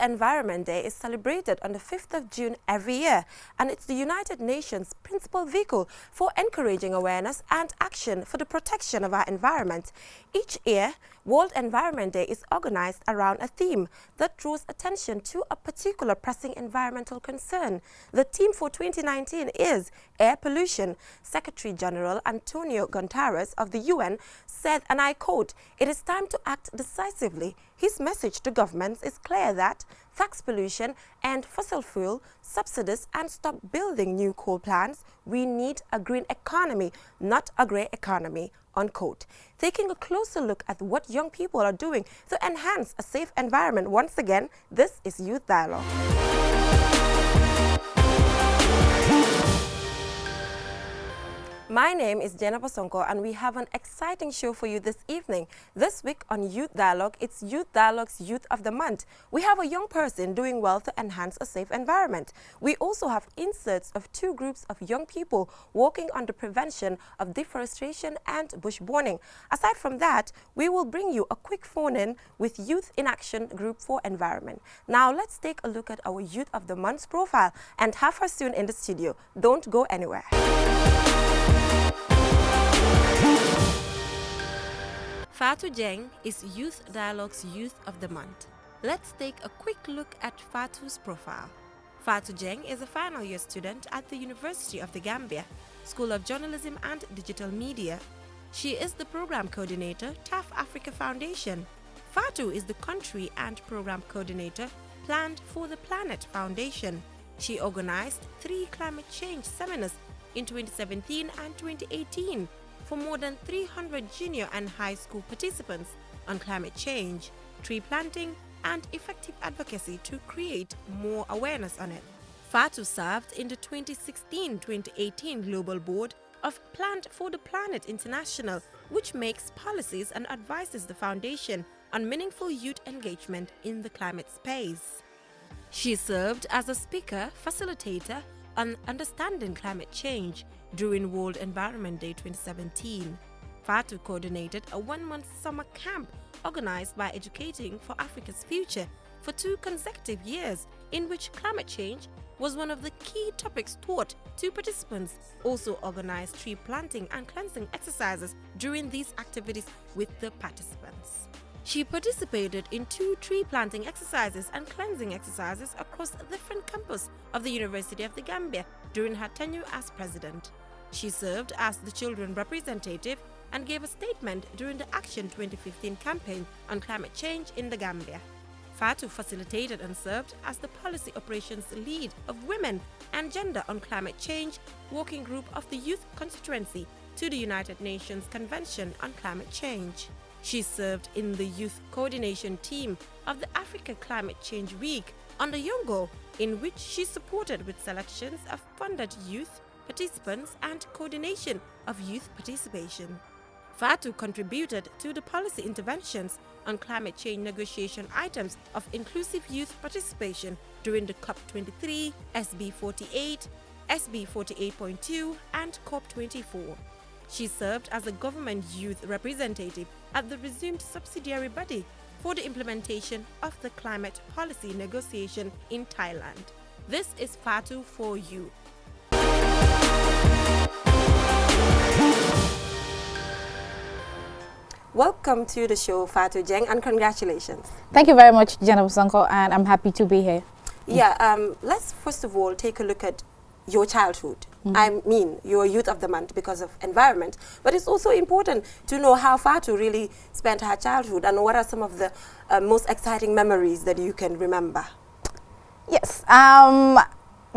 Environment Day is celebrated on the 5th of June every year, and it's the United Nations' principal vehicle for encouraging awareness and action for the protection of our environment. Each year, World Environment Day is organized around a theme that draws attention to a particular pressing environmental concern. The theme for 2019 is air pollution. Secretary General Antonio Guterres of the UN said, and I quote, "It is time to act decisively." His message to governments is clear that tax pollution and fossil fuel subsidies and stop building new coal plants. We need a green economy, not a grey economy, unquote. Taking a closer look at what young people are doing to enhance a safe environment. Once again, this is Youth Dialogue. My name is Jenna Bosonko, and we have an exciting show for you this evening. This week on Youth Dialogue, it's Youth Dialogue's Youth of the Month. We have a young person doing well to enhance a safe environment. We also have inserts of two groups of young people working on the prevention of deforestation and bush burning. Aside from that, we will bring you a quick phone-in with Youth in Action Group for Environment. Now, let's take a look at our Youth of the Month's profile and have her soon in the studio. Don't go anywhere. Fatou Jang is Youth Dialogue's Youth of the Month. Let's take a quick look at Fatou's profile. Fatou Jang is a final year student at the University of the Gambia, School of Journalism and Digital Media. She is the Program Coordinator, TAF Africa Foundation. Fatou is the Country and Program Coordinator, Planned for the Planet Foundation. She organized 3 climate change seminars in 2017 and 2018 for more than 300 junior and high school participants on climate change, tree planting, and effective advocacy to create more awareness on it. Fatou served in the 2016-2018 Global Board of Planned for the Planet International, which makes policies and advises the foundation on meaningful youth engagement in the climate space. She served as a speaker, facilitator on understanding climate change during World Environment Day 2017. Fatou coordinated a 1-month summer camp organized by Educating for Africa's Future for 2 consecutive years, in which climate change was one of the key topics taught to participants. Also organized tree planting and cleansing exercises during these activities with the participants. She participated in 2 tree planting exercises and cleansing exercises across different campuses of the University of the Gambia during her tenure as president. She served as the children representative and gave a statement during the Action 2015 campaign on climate change in the Gambia. Fatou facilitated and served as the policy operations lead of Women and Gender on Climate Change Working Group of the Youth Constituency to the United Nations Convention on Climate Change. She served in the youth coordination team of the Africa Climate Change Week under Yongo, in which she supported with selections of funded youth participants and coordination of youth participation. Fatou contributed to the policy interventions on climate change negotiation items of inclusive youth participation during the COP23, SB 48, SB 48.2 and COP24. She served as a government youth representative at the resumed subsidiary body for the implementation of the climate policy negotiation in Thailand. This is Fatou for you. Welcome to the show, Fatou Jang, and congratulations. Thank you very much, Jenna Bosonko, and I'm happy to be here. Yeah, let's first of all take a look at your childhood. I mean, you're Youth of the Month because of environment, but it's also important to know how Fatou really spent her childhood and what are some of the most exciting memories that you can remember. Yes,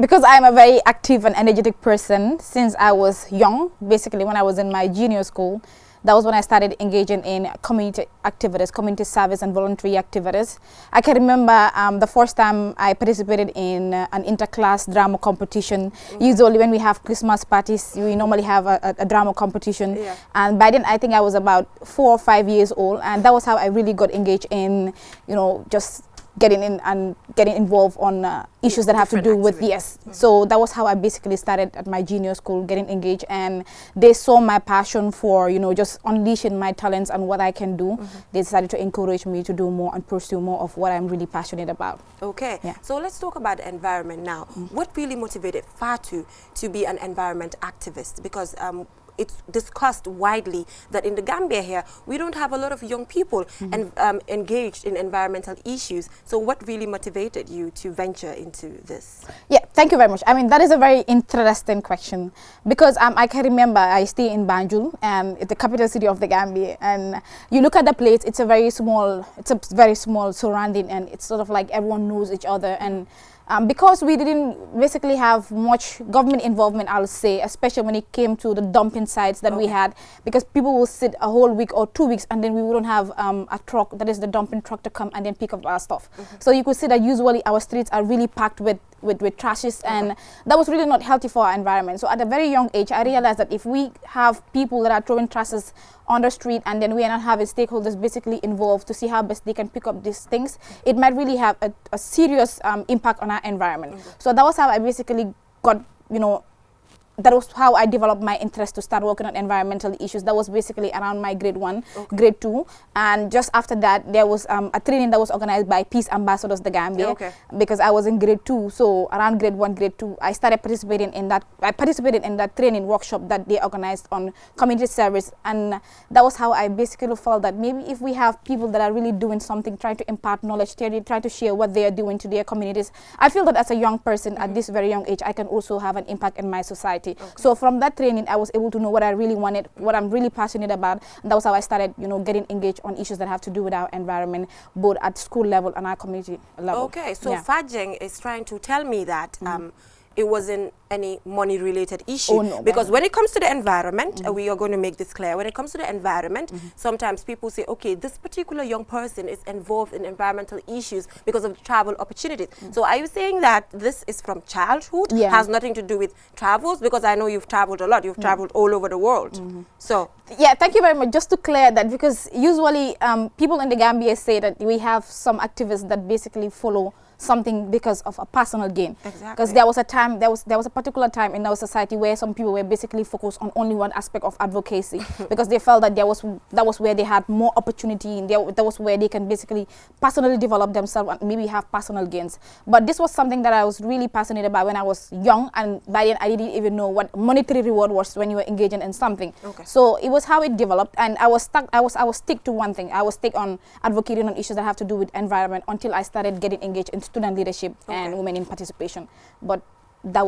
because I'm a very active and energetic person since I was young, basically when I was in my junior school. That was when I started engaging in community activities, community service and voluntary activities. I can remember the first time I participated in an inter-class drama competition. Usually when we have Christmas parties, we normally have a drama competition. Yeah. And by then I think I was about 4 or 5 years old, and that was how I really got engaged in, you know, just getting in and getting involved on issues that have to do with so that was how I basically started at my junior school, getting engaged, and they saw my passion for, you know, just unleashing my talents and what I can do. They decided to encourage me to do more and pursue more of what I'm really passionate about. Okay, so let's talk about the environment now. What really motivated Fatou to be an environment activist? Because it's discussed widely that in the Gambia here, we don't have a lot of young people engaged in environmental issues. So what really motivated you to venture into this? Yeah, thank you very much. I mean, that is a very interesting question, because I can remember I stay in Banjul, and it's the capital city of the Gambia, and you look at the place, it's a very small surrounding, and it's sort of like everyone knows each other. And because we didn't basically have much government involvement, I'll say, especially when it came to the dumping sites that we had, because people will sit a whole week or 2 weeks and then we wouldn't have a truck, that is the dumping truck, to come and then pick up our stuff. So you could see that usually our streets are really packed with trashes, and that was really not healthy for our environment. So at a very young age, I realized that if we have people that are throwing trashes on the street and then we are not having stakeholders basically involved to see how best they can pick up these things, it might really have a serious impact on our environment. So that was how I basically got, you know, that was how I developed my interest to start working on environmental issues. That was basically around my grade 1, grade 2, and just after that there was a training that was organized by Peace Ambassadors the Gambia, because I was in grade 2. So around grade 1, grade 2, I started participating in that. I participated in that training workshop that they organized on community service, and that was how I basically felt that maybe if we have people that are really doing something, trying to impart knowledge, try to share what they are doing to their communities, I feel that as a young person at this very young age, I can also have an impact in my society. So from that training, I was able to know what I really wanted, what I'm really passionate about, and that was how I started, you know, getting engaged on issues that have to do with our environment, both at school level and our community level. Okay, so Fatou Jang is trying to tell me that it wasn't any money-related issue. Because when it comes to the environment, we are going to make this clear. When it comes to the environment, sometimes people say, okay, this particular young person is involved in environmental issues because of travel opportunities. So are you saying that this is from childhood, has nothing to do with travels? Because I know you've traveled a lot. You've traveled all over the world. So yeah, thank you very much. Just to clear that, because usually people in the Gambia say that we have some activists that basically follow something because of a personal gain. Because there was a time, there was a particular time in our society where some people were basically focused on only one aspect of advocacy because they felt that that was where they had more opportunity, and that was where they can basically personally develop themselves and maybe have personal gains. But this was something that I was really passionate about when I was young, and by then I didn't even know what monetary reward was when you were engaging in something. So it was how it developed, and I was stick to one thing. I was stick on advocating on issues that have to do with environment until I started getting engaged in student leadership and women in participation. But that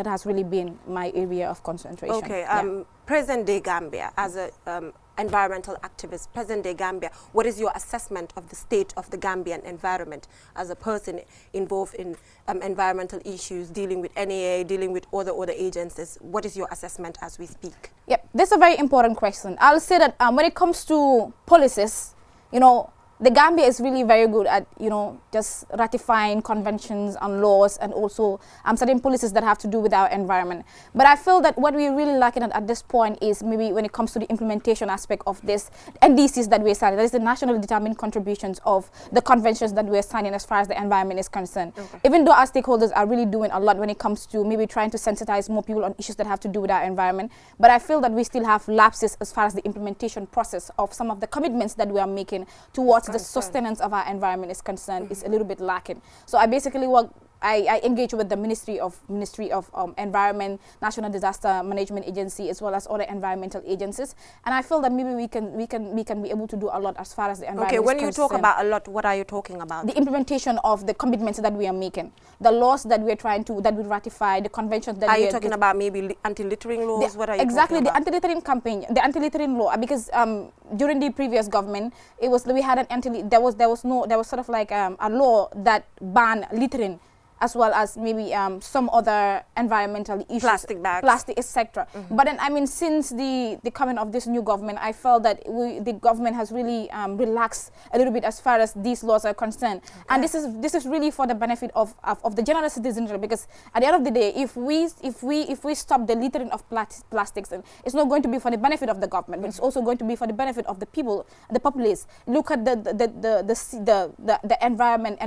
has really been my area of concentration. Present day Gambia, as a environmental activist, present day Gambia, what is your assessment of the state of the Gambian environment as a person involved in environmental issues, dealing with NEA, dealing with other agencies? What is your assessment as we speak? Yep, that's a very important question. I'll say that when it comes to policies, you know, the Gambia is really very good at, you know, just ratifying conventions and laws, and also certain policies that have to do with our environment. But I feel that what we're really lacking at this point is maybe when it comes to the implementation aspect of this NDCs that we're signing. That is the nationally determined contributions of the conventions that we're signing as far as the environment is concerned. Even though our stakeholders are really doing a lot when it comes to maybe trying to sensitize more people on issues that have to do with our environment, but I feel that we still have lapses as far as the implementation process of some of the commitments that we are making towards the sustenance of our environment is concerned is a little bit lacking. So I basically I engage with the Ministry of Environment, National Disaster Management Agency, as well as other environmental agencies, and I feel that maybe we can be able to do a lot as far as the environment is concerned. When you talk about a lot, what are you talking about? The implementation of the commitments that we are making, the laws that we are trying to we ratify, the conventions that are you talking about? Maybe anti-littering laws? What are you exactly talking about? The anti-littering campaign, the anti-littering law, because during the previous government, we had an there was sort of like a law that banned littering as well as maybe some other environmental issues, plastic bags, plastic, etc. But then, I mean, since the coming of this new government, I felt that the government has really relaxed a little bit as far as these laws are concerned. And this is really for the benefit of the general citizenry, because at the end of the day, if we stop the littering of plastics, then it's not going to be for the benefit of the government, but it's also going to be for the benefit of the people, the populace. Look at the environment,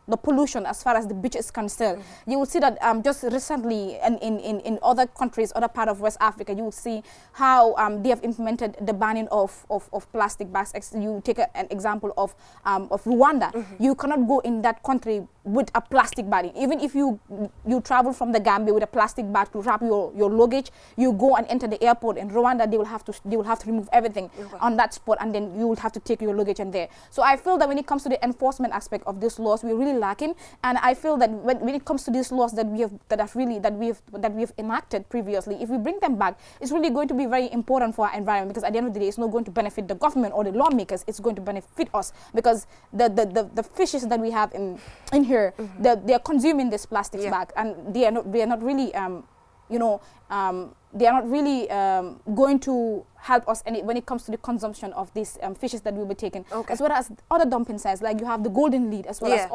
the pollution as far as the beach is concerned. You will see that just recently in other countries, other part of West Africa, you will see how they have implemented the banning of plastic bags. You take an example of Rwanda. You cannot go in that country with a plastic bag. Even if you travel from the Gambia with a plastic bag to wrap your luggage, you go and enter the airport in Rwanda, they will have to remove everything on that spot, and then you will have to take your luggage in there. So I feel that when it comes to the enforcement aspect of these laws, we're really lacking. And I feel that when it comes to these laws that we have enacted previously, if we bring them back, it's really going to be very important for our environment, because at the end of the day, it's not going to benefit the government or the lawmakers, it's going to benefit us, because the fishes that we have in here, they are consuming this plastic bag, and they are not really they are not really going to help us when it comes to the consumption of these fishes that we'll be taking, as well as other dumping sites, like you have the golden lead, as well as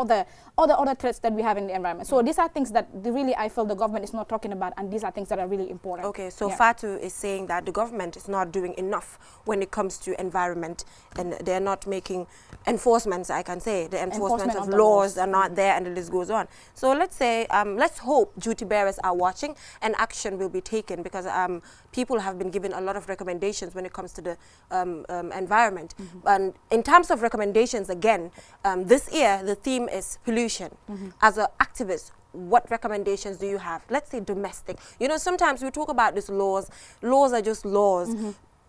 other threats that we have in the environment. So these are things that really I feel the government is not talking about, and these are things that are really important. Okay, so Fatou is saying that the government is not doing enough when it comes to environment, and they're not making enforcements, I can say. The enforcement of laws are not there, and the list goes on. So let's say, let's hope duty bearers are watching and action will be taken, because people have been given a lot of recommendations when it comes to the environment. And in terms of recommendations, again, this year the theme is pollution. As an activist, what recommendations do you have? Let's say domestic. You know, sometimes we talk about these laws. Laws are just laws.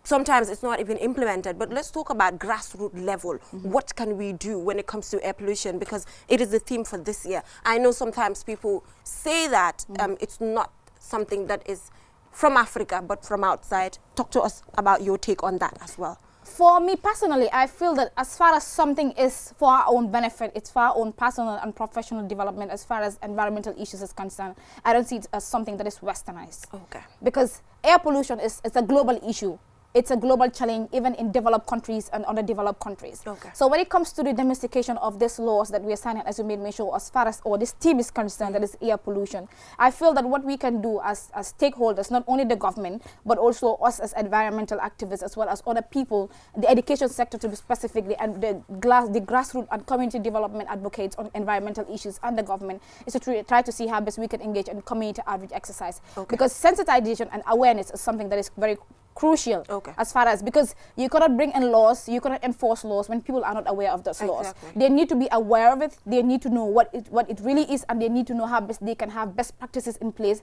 Sometimes it's not even implemented, but let's talk about grassroots level. What can we do when it comes to air pollution? Because it is the theme for this year. I know sometimes people say that it's not something that is from Africa, but from outside. Talk to us about your take on that as well. For me personally, I feel that as far as something is for our own benefit, it's for our own personal and professional development, as far as environmental issues is concerned, I don't see it as something that is westernized. Okay. Because air pollution is a global issue. It's a global challenge, even in developed countries and underdeveloped countries. Okay. So when it comes to the domestication of these laws that we are signing, as you made mention, as far as this theme is concerned, that is air pollution, I feel that what we can do as stakeholders, not only the government, but also us as environmental activists, as well as other people, the education sector to be specifically, and the grassroots and community development advocates on environmental issues, and the government, is to try to see how best we can engage in community outreach exercise. Because sensitization and awareness is something that is very crucial, as far as, because you cannot bring in laws, you cannot enforce laws when people are not aware of those laws. They need to be aware of it, they need to know what it really is, and they need to know how best they can have best practices in place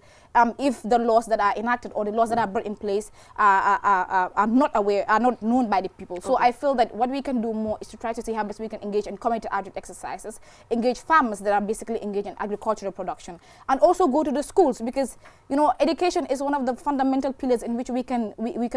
if the laws that are enacted or the laws that are brought in place are not aware, are not known by the people. So I feel that what we can do more is to try to see how best we can engage in community outreach exercises, engage farmers that are basically engaged in agricultural production, and also go to the schools, because you know, education is one of the fundamental pillars in which we can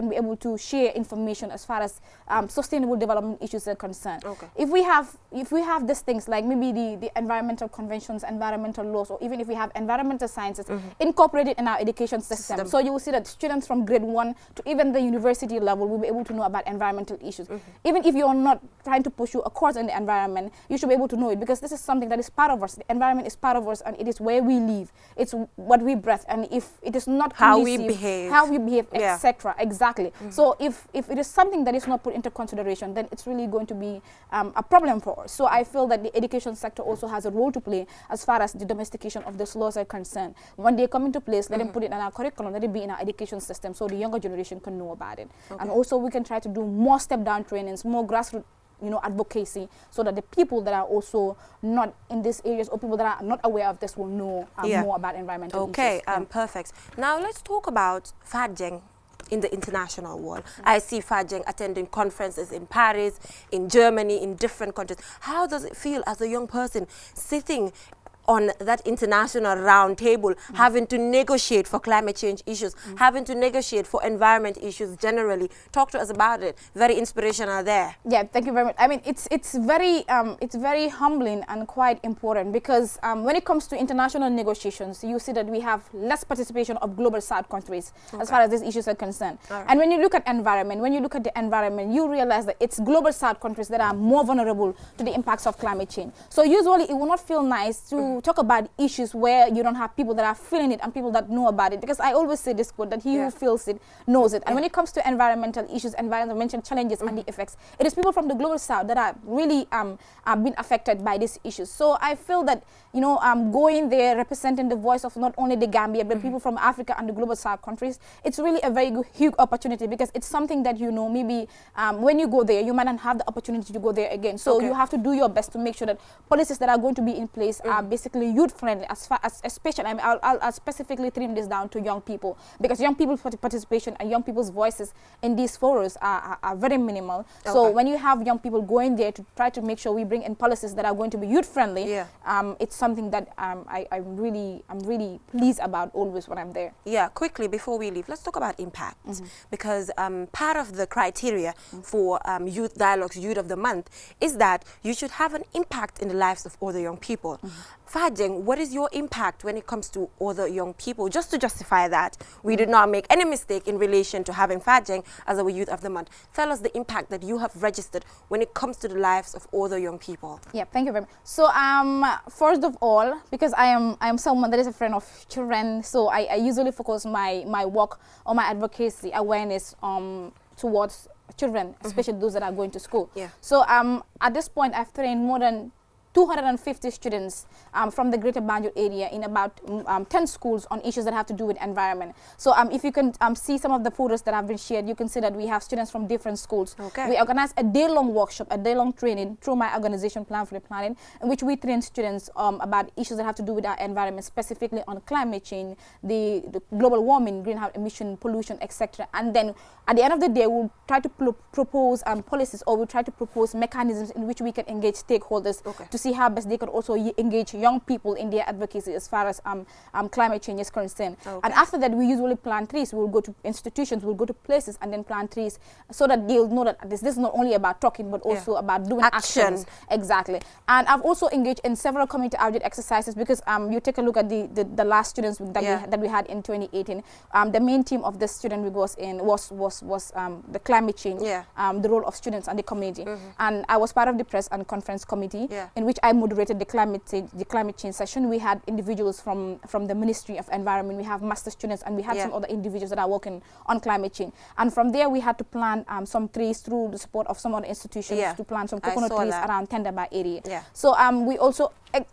be able to share information as far as sustainable development issues are concerned. If we have these things like maybe the environmental conventions, environmental laws, or even if we have environmental sciences incorporated in our education system, so you will see that students from grade 1 to even the university level will be able to know about environmental issues. Even if you're not trying to pursue a course in the environment, you should be able to know it, because this is something that is part of us. The environment is part of us, and it is where we live. It's what we breathe, and if it is not how we behave, etc. Exactly. So if it is something that is not put into consideration, then it's really going to be a problem for us. So I feel that the education sector also has a role to play as far as the domestication of these laws are concerned. When they come into place, let them put it in our curriculum, let it be in our education system, so the younger generation can know about it. And also we can try to do more step-down trainings, more grassroots advocacy, so that the people that are also not in these areas, or people that are not aware of this, will know more about environmental issues. Perfect. Now let's talk about Fatou Jang in the international world. I see Fatou Jang attending conferences in Paris, in Germany, in different countries. How does it feel as a young person sitting on that international round table, having to negotiate for climate change issues, having to negotiate for environment issues generally. Talk to us about it. Very inspirational there. Yeah, thank you very much. I mean, it's very humbling and quite important, because when it comes to international negotiations, you see that we have less participation of global South countries as far as these issues are concerned. And when you look at the environment, you realize that it's global South countries that are more vulnerable to the impacts of climate change. So usually it will not feel nice to talk about issues where you don't have people that are feeling it and people that know about it, because I always say this quote, that he who feels it knows it. And when it comes to environmental issues, environmental challenges and the effects, it is people from the global South that are really been affected by these issues. So I feel that, you know, going there, representing the voice of not only the Gambia, but people from Africa and the global South countries, it's really a very good, huge opportunity, because it's something that, you know, maybe when you go there, you might not have the opportunity to go there again. So you have to do your best to make sure that policies that are going to be in place are basically youth-friendly, as far as, especially, I mean, I'll specifically trim this down to young people, because young people's participation and young people's voices in these forums are very minimal. So when you have young people going there to try to make sure we bring in policies that are going to be youth-friendly, it's something that I'm really pleased about always when I'm there. Yeah, quickly before we leave, let's talk about impact, because part of the criteria for Youth Dialogues Youth of the Month is that you should have an impact in the lives of other young people. Fatou Jang, what is your impact when it comes to other young people? Just to justify that, we did not make any mistake in relation to having Fatou Jang as our Youth of the Month. Tell us the impact that you have registered when it comes to the lives of other young people. Yeah, thank you very much. So first of all, because I am someone that is a friend of children, so I usually focus my work or my advocacy awareness towards children, especially those that are going to school. So at this point, I've trained more than 250 students from the Greater Banjul area in about 10 schools on issues that have to do with environment. So if you can see some of the photos that have been shared, you can see that we have students from different schools. We organize a day-long workshop, a day-long training through my organization, Plan for the Planet, in which we train students about issues that have to do with our environment, specifically on climate change, the global warming, greenhouse emission, pollution, etc. And then at the end of the day, we'll try to propose policies, or we'll try to propose mechanisms in which we can engage stakeholders to see how best they could also engage young people in their advocacy as far as climate change is concerned. And after that, we usually plant trees. We'll go to institutions, we'll go to places and then plant trees, so that they'll know that this is not only about talking, but also about doing actions. Exactly. And I've also engaged in several community outreach exercises, because you take a look at the last students that we had in 2018. The main theme of this student week was the climate change, the role of students and the community. And I was part of the press and conference committee, in which I moderated the climate change session. We had individuals from the Ministry of Environment, we have master students, and we had some other individuals that are working on climate change. And from there, we had to plant some trees through the support of some other institutions to plant some coconut trees around Tendaba area. So we also...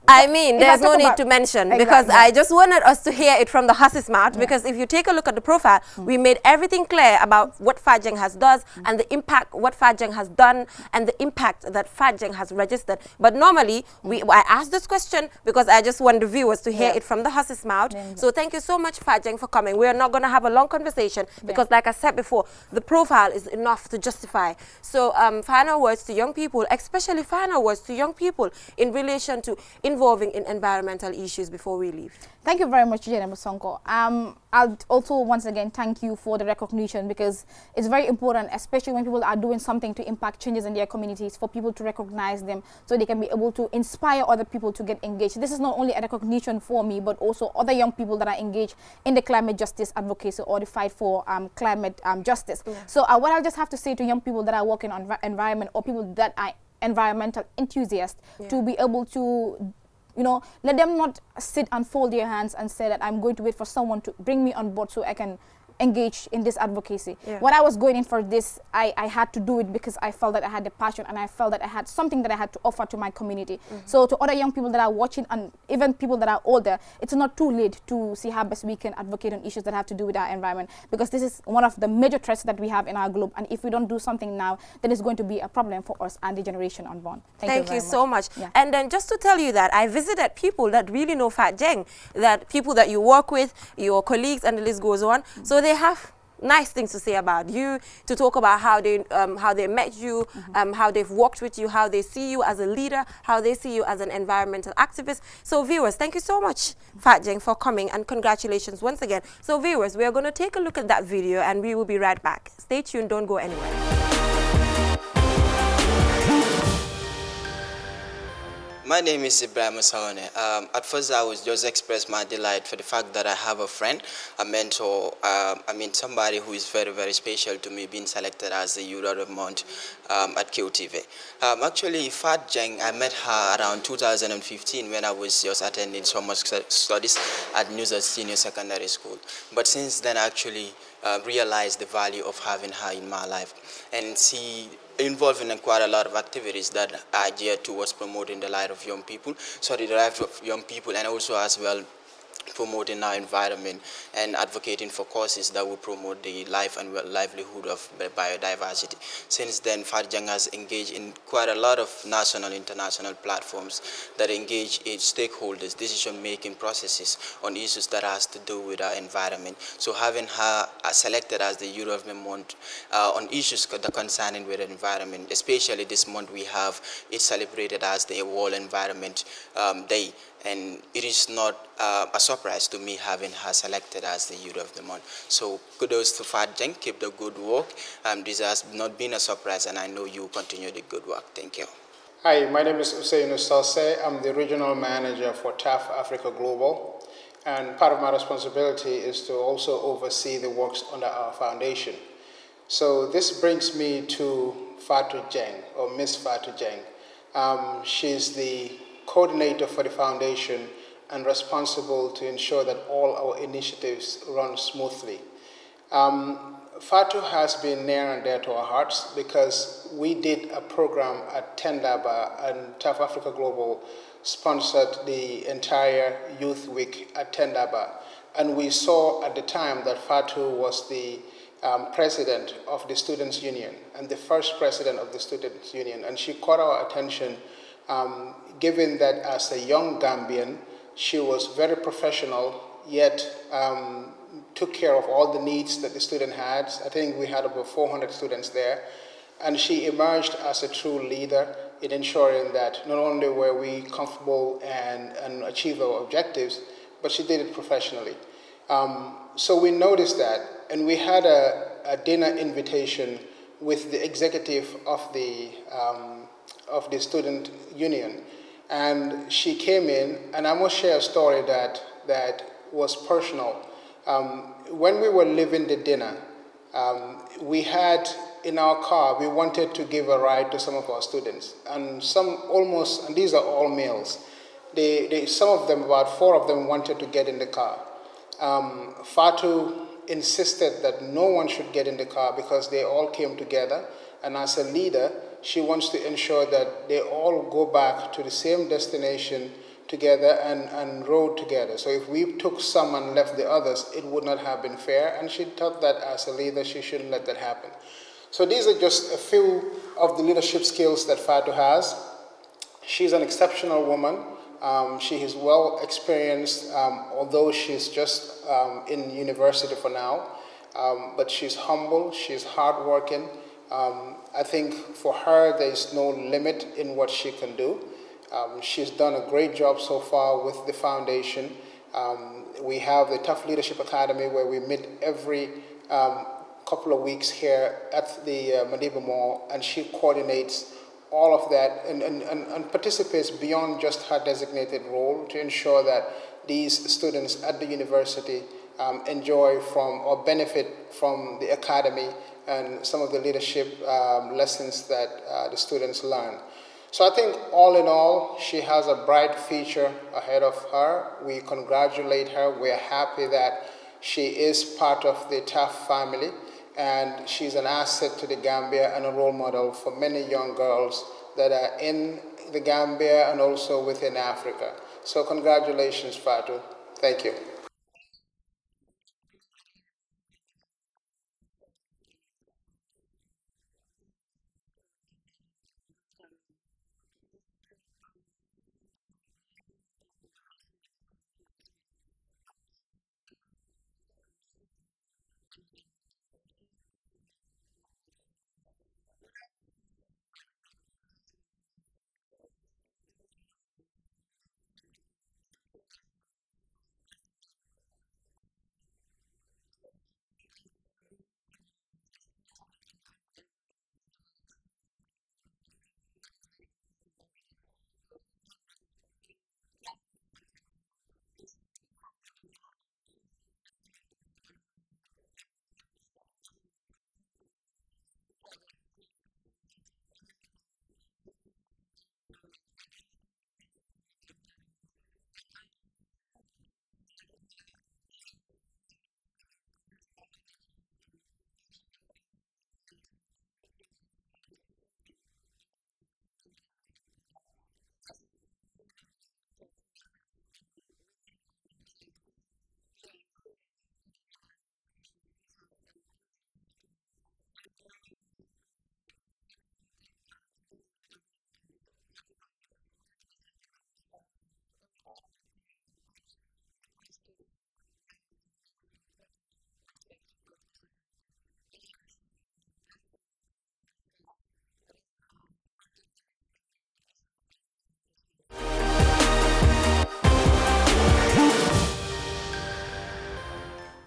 I mean, there's no need to mention, because I just wanted us to hear it from the horse's mouth, because if you take a look at the profile, we made everything clear about what Fatou Jang has done and the impact what Fatou Jang has done and the impact that Fatou Jang has registered. But normally, I asked this question because I just want the viewers to hear it from the horse's mouth. So thank you so much, Fatou Jang, for coming. We are not going to have a long conversation, because like I said before, the profile is enough to justify. So final words to young people, especially final words to young people in relation to involving in environmental issues before we leave. Thank you very much, Jenna Musonko. I'll also once again thank you for the recognition, because it's very important, especially when people are doing something to impact changes in their communities, for people to recognize them so they can be able to inspire other people to get engaged. This is not only a recognition for me, but also other young people that are engaged in the climate justice advocacy or the fight for climate justice. So what I just have to say to young people that are working on environment, or people that are environmental enthusiasts, to be able to, you know, let them not sit and fold their hands and say that I'm going to wait for someone to bring me on board so I can engage in this advocacy. When I was going in for this, I had to do it because I felt that I had the passion, and I felt that I had something that I had to offer to my community. So to other young people that are watching, and even people that are older, it's not too late to see how best we can advocate on issues that have to do with our environment, because this is one of the major threats that we have in our globe, and if we don't do something now, then it's going to be a problem for us and the generation unborn. Thank you so much. And then just to tell you that I visited people that really know Fatou Jang, that people that you work with, your colleagues, and the list goes on. So they have nice things to say about you, to talk about how they met you, how they've worked with you, how they see you as a leader, how they see you as an environmental activist. So viewers, thank you so much, Fatou Jang, for coming, and congratulations once again. So viewers, we are going to take a look at that video and we will be right back. Stay tuned, don't go anywhere. My name is Ibrahim Sawane. At first, I was just express my delight for the fact that I have a friend, a mentor, somebody who is very, very special to me, being selected as the Youth of the Month at QTV. Actually, Fatou Jang, I met her around 2015 when I was just attending summer studies at Newsat Senior Secondary School. But since then, I actually realized the value of having her in my life. And she involved in quite a lot of activities that are geared towards promoting the life of young people, the life of young people, and also as well promoting our environment and advocating for causes that will promote the life and livelihood of biodiversity. Since then, Fatou Jang has engaged in quite a lot of national and international platforms that engage in stakeholders' decision-making processes on issues that has to do with our environment. So having her selected as the Youth of the Month on issues that concerning with the environment, especially this month we have it celebrated as the World Environment Day. And it is not a surprise to me having her selected as the Youth of the Month. So kudos to Fatou Jang, keep the good work. This has not been a surprise, and I know you will continue the good work. Thank you. Hi, my name is Hussein Ustase. I'm the regional manager for TAF Africa Global. And part of my responsibility is to also oversee the works under our foundation. So this brings me to Fatou Jang, or Miss Fatou Jang. She's the coordinator for the foundation and responsible to ensure that all our initiatives run smoothly. Fatou has been near and dear to our hearts because we did a program at Tendaba, and TAF Africa Global sponsored the entire Youth Week at Tendaba. And we saw at the time that Fatou was the president of the Students' Union and the first president of the Students' Union. And she caught our attention given that as a young Gambian, she was very professional, yet took care of all the needs that the student had. I think we had about 400 students there. And she emerged as a true leader in ensuring that not only were we comfortable and achieve our objectives, but she did it professionally. So we noticed that, and we had a dinner invitation with the executive of the student union. And she came in, and I must share a story that was personal. When we were leaving the dinner, we had in our car, we wanted to give a ride to some of our students. And and these are all males, some of them, about 4 of them, wanted to get in the car. Fatou insisted that no one should get in the car because they all came together. And as a leader, she wants to ensure that they all go back to the same destination together and rode together. So if we took some and left the others, it would not have been fair. And she thought that as a leader, she shouldn't let that happen. So these are just a few of the leadership skills that Fatou has. She's an exceptional woman. She is well experienced, although she's just in university for now. But she's humble, she's hardworking. I think for her, there's no limit in what she can do. She's done a great job so far with the foundation. We have the Tough Leadership Academy where we meet every couple of weeks here at the Madiba Mall, and she coordinates all of that and participates beyond just her designated role to ensure that these students at the university enjoy from or benefit from the academy and some of the leadership lessons that the students learn. So I think all in all, she has a bright future ahead of her. We congratulate her. We're happy that she is part of the TAF family, and she's an asset to the Gambia and a role model for many young girls that are in the Gambia and also within Africa. So congratulations, Fatou. Thank you.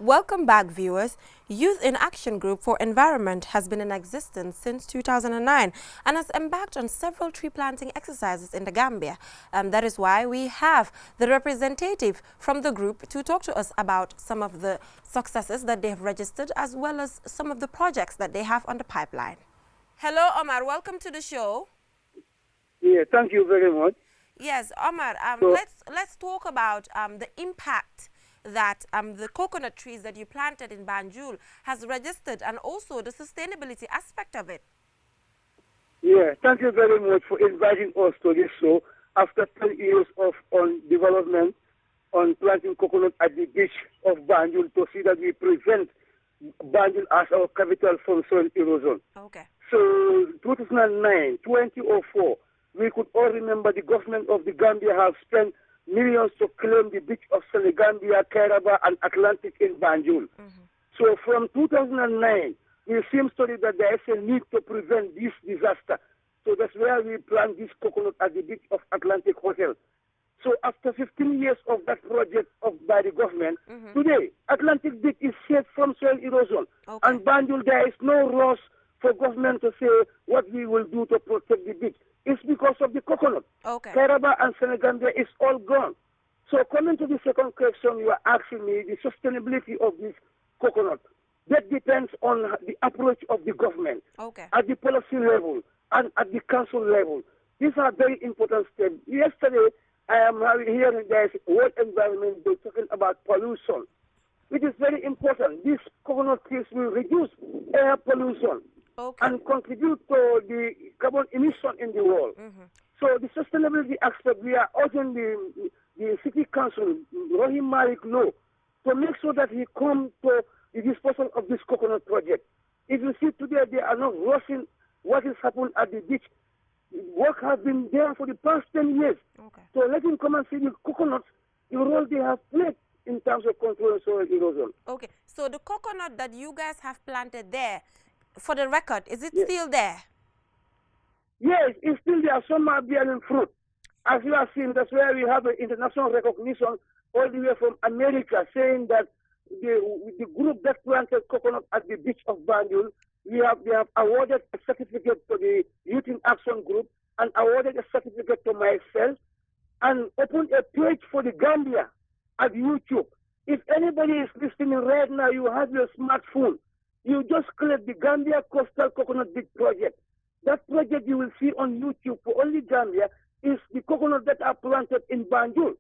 Welcome back, viewers. Youth in Action Group for Environment has been in existence since 2009 and has embarked on several tree planting exercises in the Gambia. That is why we have the representative from the group to talk to us about some of the successes that they have registered as well as some of the projects that they have on the pipeline. Hello, Omar. Welcome to the show. Yeah, thank you very much. Yes, Omar, let's talk about the impact that the coconut trees that you planted in Banjul has registered and also the sustainability aspect of it. Yeah, thank you very much for inviting us to this show after 10 years of development on planting coconut at the beach of Banjul to see that we prevent Banjul as our capital from soil erosion. Okay. So 2009, 2004, we could all remember the government of the Gambia have spent millions to claim the beach of Senegambia, Kairaba, and Atlantic in Banjul. So from 2009, it seems to me that there is a need to prevent this disaster. So that's where we plant this coconut at the beach of Atlantic Hotel. So after 15 years of that project by the government, today, Atlantic Beach is safe from soil erosion. Okay. And Banjul, there is no rush for government to say what we will do to protect the beach. It's because of the coconut. Okay. Kairaba and Senegambia is all gone. So coming to the second question you are asking me, the sustainability of this coconut, that depends on the approach of the government. Okay. At the policy level and at the council level. These are very important steps. Yesterday, I am hearing there's World Environment Day talking about pollution, which is very important. These coconut trees will reduce air pollution. Okay. And contribute to the carbon emission in the world. So the sustainability aspect, we are urging the city council, Rohim Malik Low, to make sure that he come to the disposal of this coconut project. If you see today, they are not rushing what has happened at the beach. Work has been there for the past 10 years. Okay. So let him come and see the coconuts, the role they have played in terms of controlling soil erosion. Okay. So the coconut that you guys have planted there, for the record, is it Yes. still there? Yes, it's still there. Some are bearing fruit. As you have seen, that's where we have an international recognition all the way from America saying that the group that planted coconut at the beach of Banjul, they have awarded a certificate to the Youth in Action Group and awarded a certificate to myself and opened a page for the Gambia at YouTube. If anybody is listening right now, you have your smartphone. You just click the Gambia Coastal Coconut Beach Project. That project you will see on YouTube for only Gambia is the coconut that are planted in Banjul.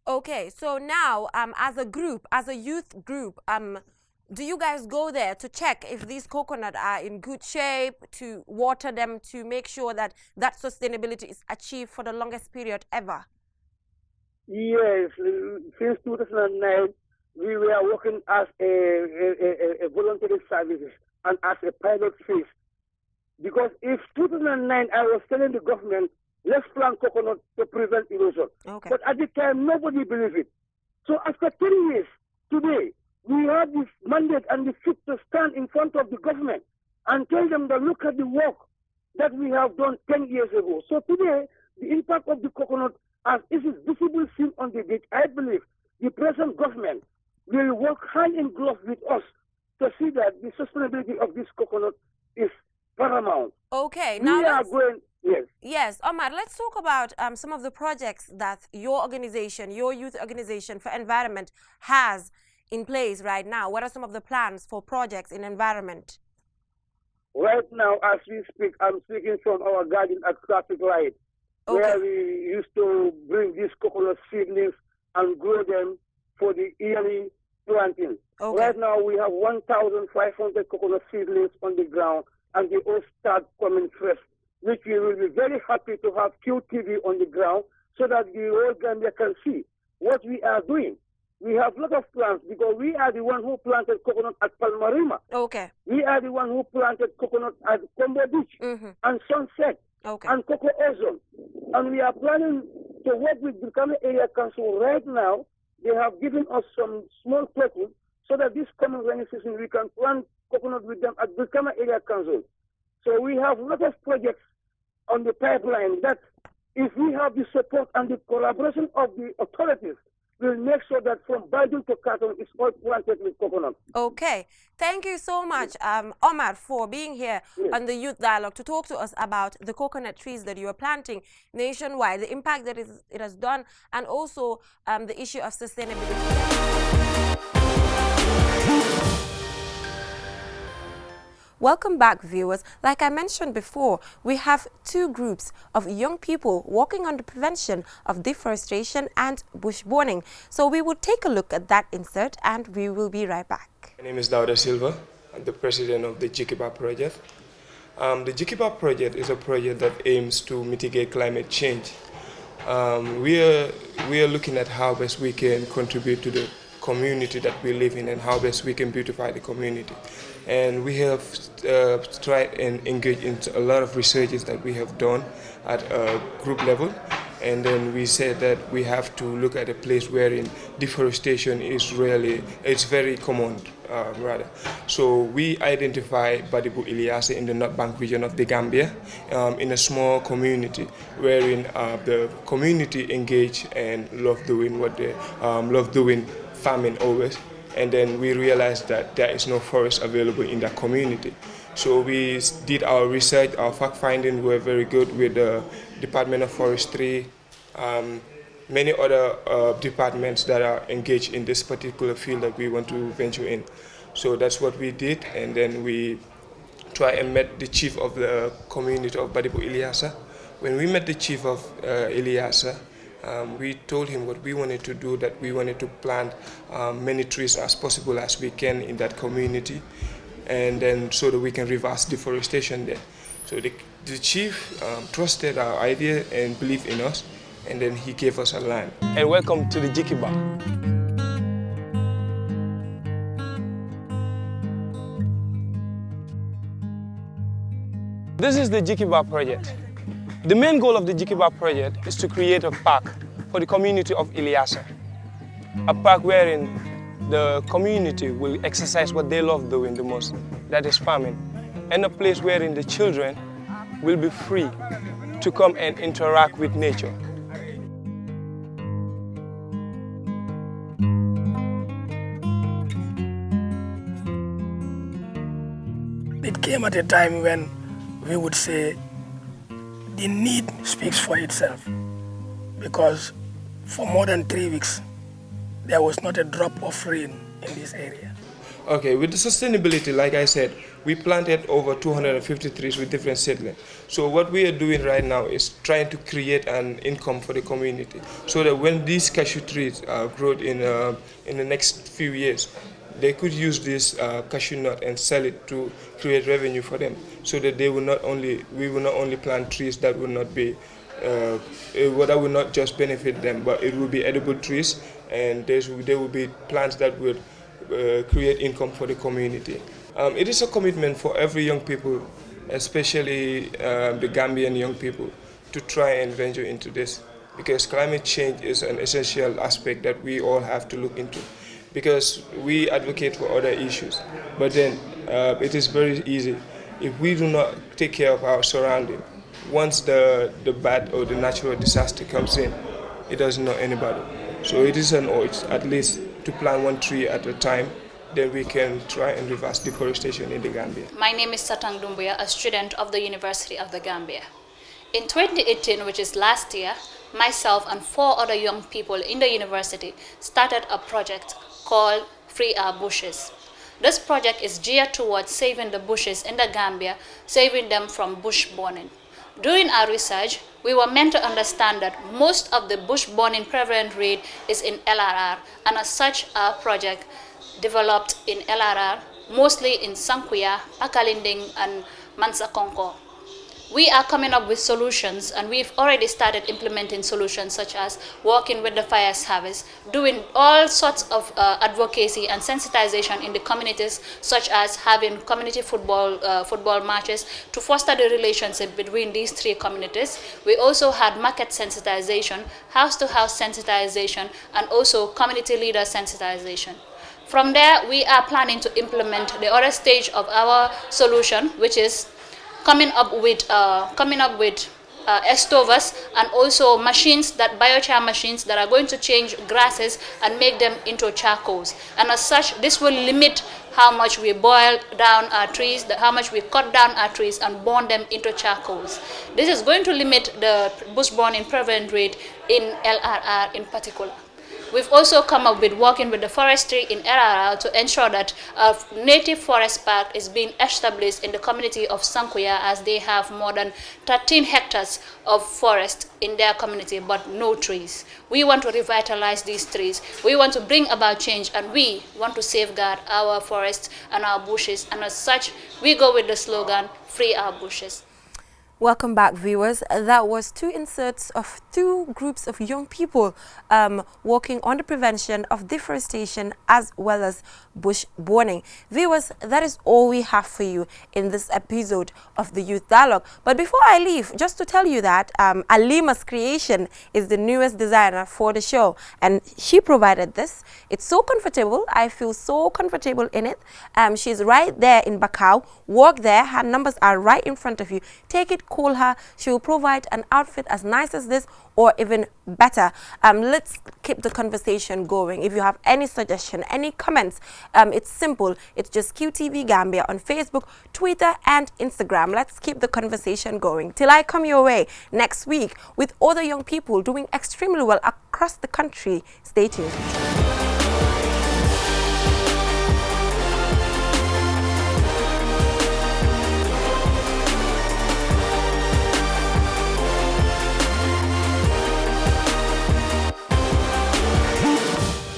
Okay, so now, as a group, as a youth group, do you guys go there to check if these coconuts are in good shape, to water them, to make sure that that sustainability is achieved for the longest period ever? Yes, since 2009, we were working as a voluntary services and as a pilot phase. Because if 2009, I was telling the government, let's plant coconut to prevent erosion. Okay. But at the time, nobody believed it. So after 10 years, today, we have this mandate and the fit to stand in front of the government and tell them that look at the work that we have done 10 years ago. So today, the impact of the coconut, as it is visible seen on the beach, I believe the present government will work hand in glove with us to see that the sustainability of this coconut is paramount. Okay, We now are going, yes. yes, Omar, let's talk about some of the projects that your organization, your youth organization for environment has in place right now. What are some of the plans for projects in environment? Right now, as we speak, I'm speaking from our garden at traffic light, where we used to bring these coconut seedlings and grow them for the yearly planting. Okay. Right now, we have 1,500 coconut seedlings on the ground, and they all start coming fresh, which we will be very happy to have QTV on the ground so that the whole Gambia can see what we are doing. We have a lot of plants because we are the one who planted coconut at Palmarima. Okay. We are the one who planted coconut at Combo Beach and Sunset and Coco Ozone. And we are planning to work with the Brikama Area Council right now. They have given us some small plots so that this coming rainy season we can plant coconut with them at Brikama Area Council. So we have a lot of projects on the pipeline that if we have the support and the collaboration of the authorities, we'll make sure that from Banjul to Katong is all planted with coconut. Okay. Thank you so much, Omar, for being here on the Youth Dialogue to talk to us about the coconut trees that you are planting nationwide, the impact that it has done, and also the issue of sustainability. Welcome back, viewers. Like I mentioned before, we have two groups of young people working on the prevention of deforestation and bush burning. So we will take a look at that insert and we will be right back. My name is Dauda Silva. I'm the president of the Jikiba project. The Jikiba project is a project that aims to mitigate climate change. We are looking at how best we can contribute to the community that we live in and how best we can beautify the community. And we have tried and engaged in a lot of researches that we have done at a group level. And then we said that we have to look at a place wherein deforestation is it's very common, rather. So we identify Badibu Iliase in the North Bank region of the Gambia, in a small community wherein the community engage and love doing what they love doing, farming always. And then we realized that there is no forest available in that community. So we did our research, our fact finding were very good with the Department of Forestry, many other departments that are engaged in this particular field that we want to venture in. So that's what we did, and then we try and met the chief of the community of Badibu Iliasa. When we met the chief of Iliasa, we told him what we wanted to do, that we wanted to plant many trees as possible as we can in that community, and then so that we can reverse deforestation there. So the chief trusted our idea and believed in us, and then he gave us a land. And welcome to the Jikiba. This is the Jikiba project. The main goal of the Jikiba project is to create a park for the community of Iliasa. A park wherein the community will exercise what they love doing the most, that is farming. And a place wherein the children will be free to come and interact with nature. It came at a time when we would say the need speaks for itself, because for more than 3 weeks, there was not a drop of rain in this area. Okay, with the sustainability, like I said, we planted over 250 trees with different seedlings. So what we are doing right now is trying to create an income for the community, so that when these cashew trees grow in the next few years, they could use this cashew nut and sell it to create revenue for them, so that we will not only plant trees that will not be that will not just benefit them, but it will be edible trees, and there will be plants that would create income for the community. It is a commitment for every young people, especially the Gambian young people, to try and venture into this, because climate change is an essential aspect that we all have to look into. Because we advocate for other issues, but then it is very easy if we do not take care of our surrounding. Once the bad or the natural disaster comes in, it doesn't know anybody. So it is an urge, at least, to plant one tree at a time. Then we can try and reverse deforestation in the Gambia. My name is Satang Dumbuya, a student of the University of the Gambia. In 2018, which is last year, myself and 4 other young people in the university started a project called Free Our Bushes. This project is geared towards saving the bushes in the Gambia, saving them from bush burning. During our research, we were meant to understand that most of the bush burning prevalent rate is in LRR, and as such, our project developed in LRR, mostly in Sankuya, Pakalinding, and Mansakonko. We are coming up with solutions, and we've already started implementing solutions such as working with the fire service, doing all sorts of advocacy and sensitization in the communities, such as having community football matches to foster the relationship between these 3 communities. We also had market sensitization, house-to-house sensitization, and also community leader sensitization. From there, we are planning to implement the other stage of our solution, which is coming up with estovas, and also machines, that biochar machines that are going to change grasses and make them into charcoals. And as such, this will limit how much we boil down our trees, how much we cut down our trees and burn them into charcoals. This is going to limit the bush burning prevalent rate in LRR in particular. We've also come up with working with the forestry in LRR to ensure that a native forest park is being established in the community of Sankuya, as they have more than 13 hectares of forest in their community, but no trees. We want to revitalize these trees. We want to bring about change, and we want to safeguard our forests and our bushes. And as such, we go with the slogan, "Free our bushes." Welcome back, viewers. That was two inserts of two groups of young people working on the prevention of deforestation as well as bush burning. Viewers, that is all we have for you in this episode of the Youth Dialogue. But before I leave, just to tell you that Alima's creation is the newest designer for the show, and she provided this. It's so comfortable. I feel so comfortable in it. She's right there in Bakau. Walk there. Her numbers are right in front of you. Take it, call her. She will provide an outfit as nice as this or even better. Let's keep the conversation going. If you have any suggestion, any comments, it's simple. It's just QTV Gambia on Facebook, Twitter and Instagram. Let's keep the conversation going till I come your way next week with other young people doing extremely well across the country. Stay tuned.